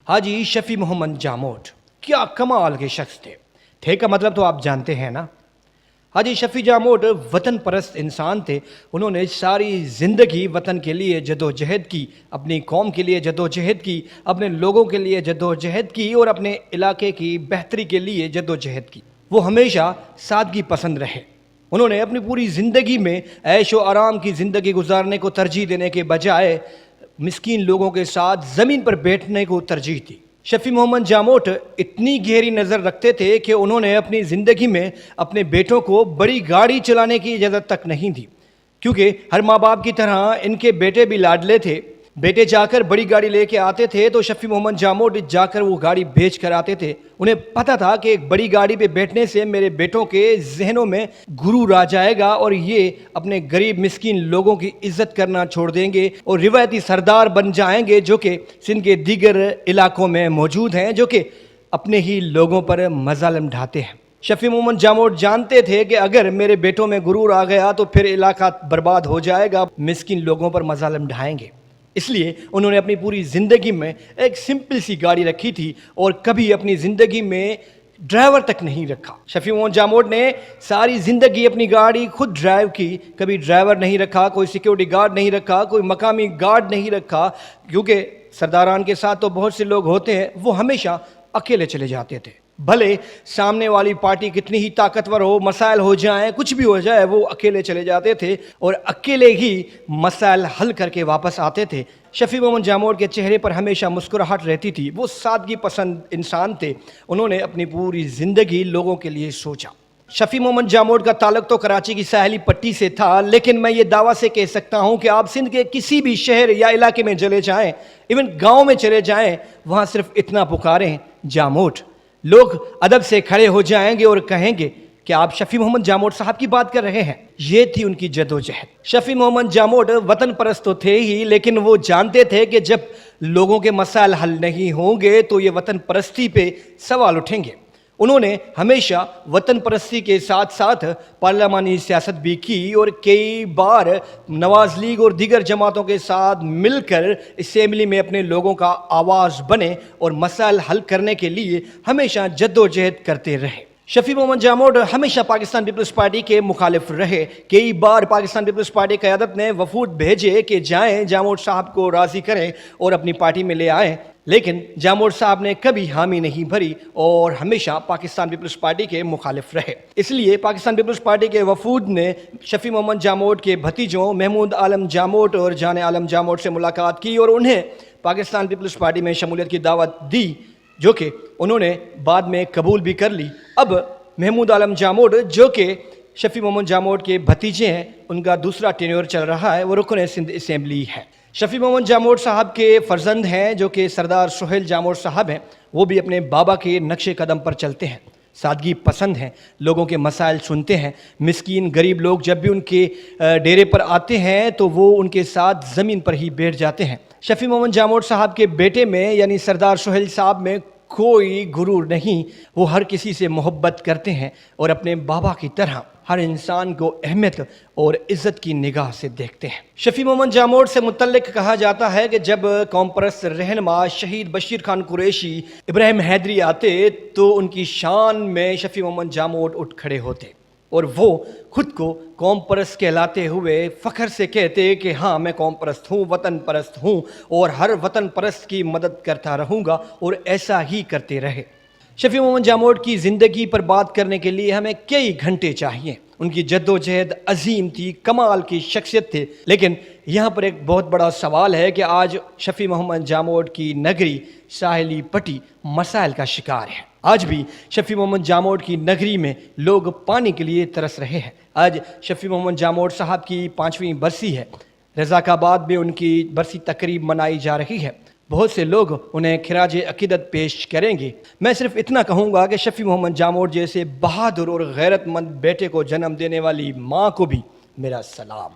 حاجی شفیع محمد جاموٹ کیا کمال کے شخص تھے کا مطلب تو آپ جانتے ہیں نا۔ حاجی شفیع جاموٹ وطن پرست انسان تھے۔ انہوں نے ساری زندگی وطن کے لیے جدوجہد کی، اپنی قوم کے لیے جدوجہد کی، اپنے لوگوں کے لیے جدوجہد کی اور اپنے علاقے کی بہتری کے لیے جدوجہد کی۔ وہ ہمیشہ سادگی پسند رہے۔ انہوں نے اپنی پوری زندگی میں عیش و آرام کی زندگی گزارنے کو ترجیح دینے کے بجائے مسکین لوگوں کے ساتھ زمین پر بیٹھنے کو ترجیح دی۔ شفیع محمد جاموٹ اتنی گہری نظر رکھتے تھے کہ انہوں نے اپنی زندگی میں اپنے بیٹوں کو بڑی گاڑی چلانے کی اجازت تک نہیں دی، کیونکہ ہر ماں باپ کی طرح ان کے بیٹے بھی لاڈلے تھے۔ بیٹے جا کر بڑی گاڑی لے کے آتے تھے تو شفیع محمد جاموٹ جا کر وہ گاڑی بیچ کر آتے تھے۔ انہیں پتہ تھا کہ ایک بڑی گاڑی پہ بیٹھنے سے میرے بیٹوں کے ذہنوں میں غرور آ جائے گا اور یہ اپنے غریب مسکین لوگوں کی عزت کرنا چھوڑ دیں گے اور روایتی سردار بن جائیں گے جو کہ سندھ کے دیگر علاقوں میں موجود ہیں، جو کہ اپنے ہی لوگوں پر مظالم ڈھاتے ہیں۔ شفیع محمد جاموٹ جانتے تھے کہ اگر میرے بیٹوں میں غرور آ گیا تو پھر علاقہ برباد ہو جائے گا، مسکین لوگوں پر مظالم ڈھائیں گے۔ اس لیے انہوں نے اپنی پوری زندگی میں ایک سمپل سی گاڑی رکھی تھی اور کبھی اپنی زندگی میں ڈرائیور تک نہیں رکھا۔ شفیع محمد جاموٹ نے ساری زندگی اپنی گاڑی خود ڈرائیو کی، کبھی ڈرائیور نہیں رکھا، کوئی سیکیورٹی گارڈ نہیں رکھا، کوئی مقامی گارڈ نہیں رکھا، کیونکہ سرداران کے ساتھ تو بہت سے لوگ ہوتے ہیں، وہ ہمیشہ اکیلے چلے جاتے تھے۔ بھلے سامنے والی پارٹی کتنی ہی طاقتور ہو، مسائل ہو جائیں، کچھ بھی ہو جائے، وہ اکیلے چلے جاتے تھے اور اکیلے ہی مسائل حل کر کے واپس آتے تھے۔ شفیع محمد جاموٹ کے چہرے پر ہمیشہ مسکراہٹ رہتی تھی۔ وہ سادگی پسند انسان تھے۔ انہوں نے اپنی پوری زندگی لوگوں کے لیے سوچا۔ شفیع محمد جاموٹ کا تعلق تو کراچی کی ساحلی پٹی سے تھا، لیکن میں یہ دعویٰ سے کہہ سکتا ہوں کہ آپ سندھ کے کسی بھی شہر یا علاقے میں چلے جائیں، ایون گاؤں میں چلے جائیں، وہاں صرف اتنا پکاریں جاموٹ، لوگ ادب سے کھڑے ہو جائیں گے اور کہیں گے کہ آپ شفیع محمد جاموٹ صاحب کی بات کر رہے ہیں۔ یہ تھی ان کی جدوجہد۔ شفیع محمد جاموٹ وطن پرست تو تھے ہی، لیکن وہ جانتے تھے کہ جب لوگوں کے مسائل حل نہیں ہوں گے تو یہ وطن پرستی پہ سوال اٹھیں گے۔ انہوں نے ہمیشہ وطن پرستی کے ساتھ ساتھ پارلیمانی سیاست بھی کی اور کئی بار نواز لیگ اور دیگر جماعتوں کے ساتھ مل کر اسمبلی میں اپنے لوگوں کا آواز بنے اور مسائل حل کرنے کے لیے ہمیشہ جدوجہد کرتے رہے۔ شفیع محمد جاموٹ ہمیشہ پاکستان پیپلز پارٹی کے مخالف رہے۔ کئی بار پاکستان پیپلز پارٹی قیادت نے وفود بھیجے کہ جائیں جاموٹ صاحب کو راضی کریں اور اپنی پارٹی میں لے آئیں، لیکن جاموٹ صاحب نے کبھی حامی نہیں بھری اور ہمیشہ پاکستان پیپلز پارٹی کے مخالف رہے۔ اس لیے پاکستان پیپلز پارٹی کے وفود نے شفیع محمد جاموٹ کے بھتیجوں محمود عالم جاموٹ اور جان عالم جاموٹ سے ملاقات کی اور انہیں پاکستان پیپلز پارٹی میں شمولیت کی دعوت دی، جو کہ انہوں نے بعد میں قبول بھی کر لی۔ اب محمود عالم جاموٹ جو کہ شفیع محمد جاموٹ کے بھتیجے ہیں، ان کا دوسرا ٹینیور چل رہا ہے، وہ رکن سندھ اسمبلی ہے۔ شفیع محمد جاموٹ صاحب کے فرزند ہیں جو کہ سردار سہیل جاموٹ صاحب ہیں، وہ بھی اپنے بابا کے نقش قدم پر چلتے ہیں، سادگی پسند ہیں، لوگوں کے مسائل سنتے ہیں۔ مسکین غریب لوگ جب بھی ان کے ڈیرے پر آتے ہیں تو وہ ان کے ساتھ زمین پر ہی بیٹھ جاتے ہیں۔ شفیع محمد جاموٹ صاحب کے بیٹے میں یعنی سردار سہیل صاحب میں کوئی غرور نہیں، وہ ہر کسی سے محبت کرتے ہیں اور اپنے بابا کی طرح ہر انسان کو اہمیت اور عزت کی نگاہ سے دیکھتے ہیں۔ شفیع محمد جاموٹ سے متعلق کہا جاتا ہے کہ جب قوم پرست رہنما شہید بشیر خان قریشی ابراہیم حیدری آتے تو ان کی شان میں شفیع محمد جاموٹ اٹھ کھڑے ہوتے اور وہ خود کو قوم پرست کہلاتے ہوئے فخر سے کہتے کہ ہاں میں قوم پرست ہوں، وطن پرست ہوں اور ہر وطن پرست کی مدد کرتا رہوں گا، اور ایسا ہی کرتے رہے۔ شفیع محمد جاموٹ کی زندگی پر بات کرنے کے لیے ہمیں کئی گھنٹے چاہیے۔ ان کی جدوجہد عظیم تھی، کمال کی شخصیت تھے، لیکن یہاں پر ایک بہت بڑا سوال ہے کہ آج شفیع محمد جاموٹ کی نگری ساحلی پٹی مسائل کا شکار ہے۔ آج بھی شفیع محمد جاموٹ کی نگری میں لوگ پانی کے لیے ترس رہے ہیں۔ آج شفیع محمد جاموٹ صاحب کی 5ویں برسی ہے۔ رضاک آباد میں ان کی برسی تقریب منائی جا رہی ہے۔ بہت سے لوگ انہیں خراج عقیدت پیش کریں گے۔ میں صرف اتنا کہوں گا کہ شفیع محمد جاموٹ جیسے بہادر اور غیرت مند بیٹے کو جنم دینے والی ماں کو بھی میرا سلام۔